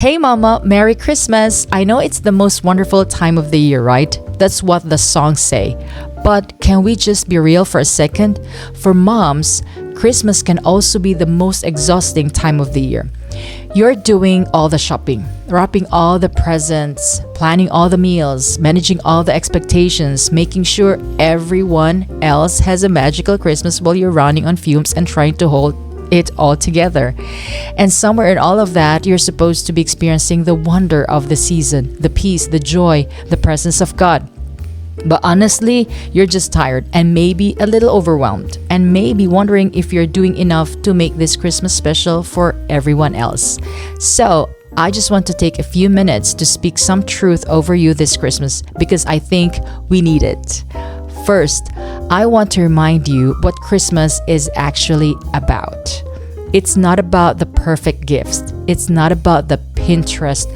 Hey mama, Merry Christmas. I know it's the most wonderful time of the year, right? That's what the songs say. But can we just be real for a second? For moms, Christmas can also be the most exhausting time of the year. You're doing all the shopping, wrapping all the presents, planning all the meals, managing all the expectations, making sure everyone else has a magical Christmas while you're running on fumes and trying to hold it all together. And somewhere in all of that, you're supposed to be experiencing the wonder of the season, the peace, the joy, the presence of God. But honestly, you're just tired and maybe a little overwhelmed, and maybe wondering if you're doing enough to make this Christmas special for everyone else. So, I just want to take a few minutes to speak some truth over you this Christmas because I think we need it. First, I want to remind you what Christmas is actually about. It's not about the perfect gifts. It's not about the Pinterest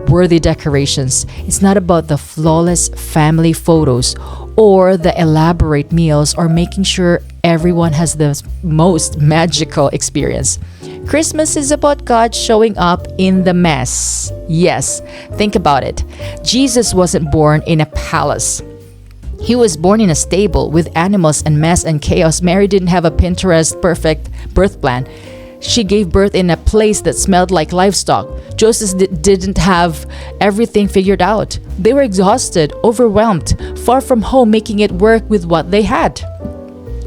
worthy decorations. It's not about the flawless family photos or the elaborate meals or making sure everyone has the most magical experience. Christmas is about God showing up in the mess. Yes, think about it. Jesus wasn't born in a palace. He was born in a stable with animals and mess and chaos. Mary didn't have a Pinterest perfect birth plan. She gave birth in a place that smelled like livestock. Joseph didn't have everything figured out. They were exhausted, overwhelmed, far from home, making it work with what they had.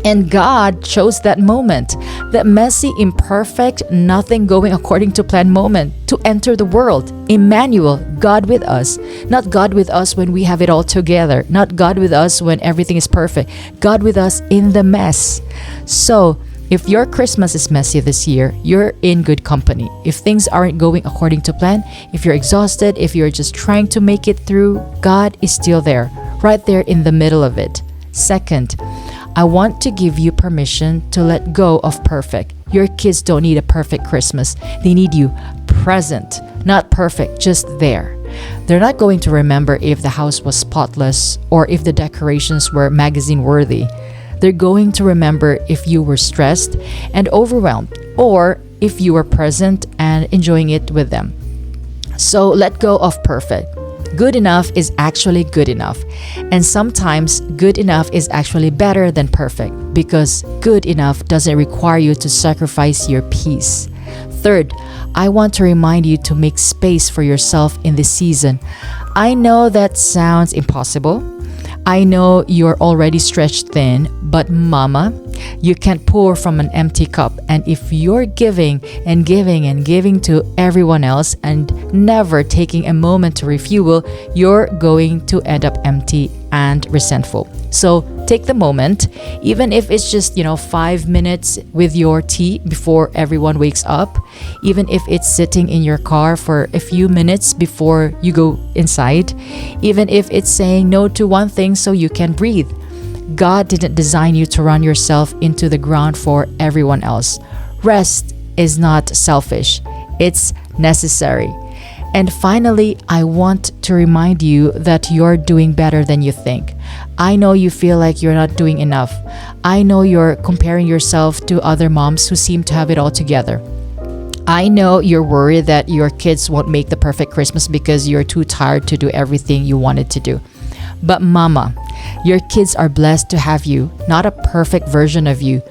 And God chose that moment, that messy, imperfect, nothing going according to plan moment, to enter the world. Emmanuel, God with us. Not God with us when we have it all together. Not God with us when everything is perfect. God with us in the mess. So, if your Christmas is messy this year, you're in good company. If things aren't going according to plan, if you're exhausted, if you're just trying to make it through, God is still there, right there in the middle of it. Second, I want to give you permission to let go of perfect. Your kids don't need a perfect Christmas. They need you present, not perfect, just there. They're not going to remember if the house was spotless or if the decorations were magazine worthy. They're going to remember if you were stressed and overwhelmed or if you were present and enjoying it with them. So let go of perfect. Good enough is actually good enough. And sometimes good enough is actually better than perfect because good enough doesn't require you to sacrifice your peace. Third, I want to remind you to make space for yourself in this season. I know that sounds impossible. I know you're already stretched thin, but mama, you can't pour from an empty cup. And if you're giving and giving and giving to everyone else and never taking a moment to refuel, you're going to end up empty and resentful. So take the moment, even if it's just, 5 minutes with your tea before everyone wakes up, even if it's sitting in your car for a few minutes before you go inside, even if it's saying no to one thing so you can breathe. God didn't design you to run yourself into the ground for everyone else. Rest is not selfish, it's necessary. And finally, I want to remind you that you're doing better than you think. I know you feel like you're not doing enough. I know you're comparing yourself to other moms who seem to have it all together. I know you're worried that your kids won't make the perfect Christmas because you're too tired to do everything you wanted to do. But mama, your kids are blessed to have you, not a perfect version of you.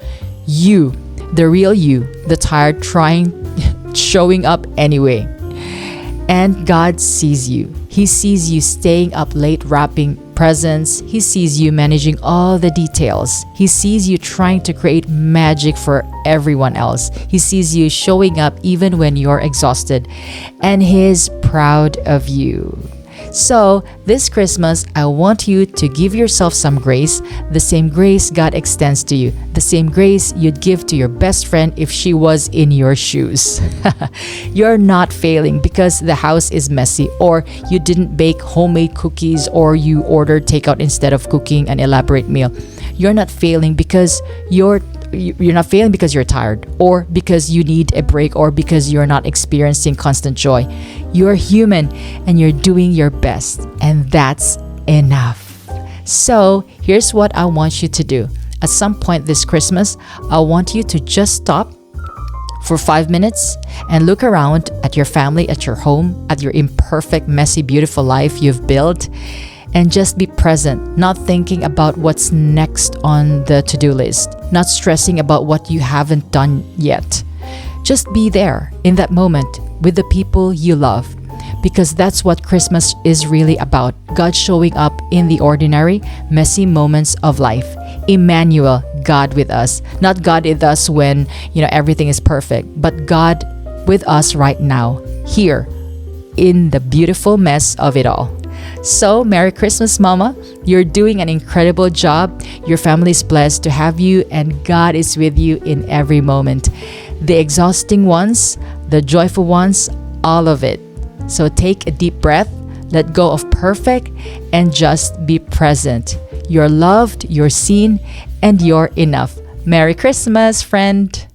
You, the real you, the tired showing up anyway. And God sees you. He sees you staying up late wrapping presents. He sees you managing all the details. He sees you trying to create magic for everyone else. He sees you showing up even when you're exhausted. And He's proud of you. So, this Christmas, I want you to give yourself some grace, the same grace God extends to you, the same grace you'd give to your best friend if she was in your shoes. You're not failing because the house is messy, or you didn't bake homemade cookies, or you ordered takeout instead of cooking an elaborate meal. You're not failing because you're not failing because you're tired or because you need a break or because you're not experiencing constant joy. You're human and you're doing your best, and that's enough. So here's what I want you to do. At some point this Christmas, I want you to just stop, for 5 minutes and look around at your family, at your home, at your imperfect, messy, beautiful life you've built, and just be present, not thinking about what's next on the to-do list, not stressing about what you haven't done yet. Just be there in that moment with the people you love, because that's what Christmas is really about. God showing up in the ordinary, messy moments of life. Emmanuel, God with us. Not God with us when, everything is perfect, but God with us right now, here, in the beautiful mess of it all. So, Merry Christmas, Mama. You're doing an incredible job. Your family is blessed to have you, and God is with you in every moment. The exhausting ones, the joyful ones, all of it. So take a deep breath, let go of perfect, and just be present. You're loved, you're seen, and you're enough. Merry Christmas, friend!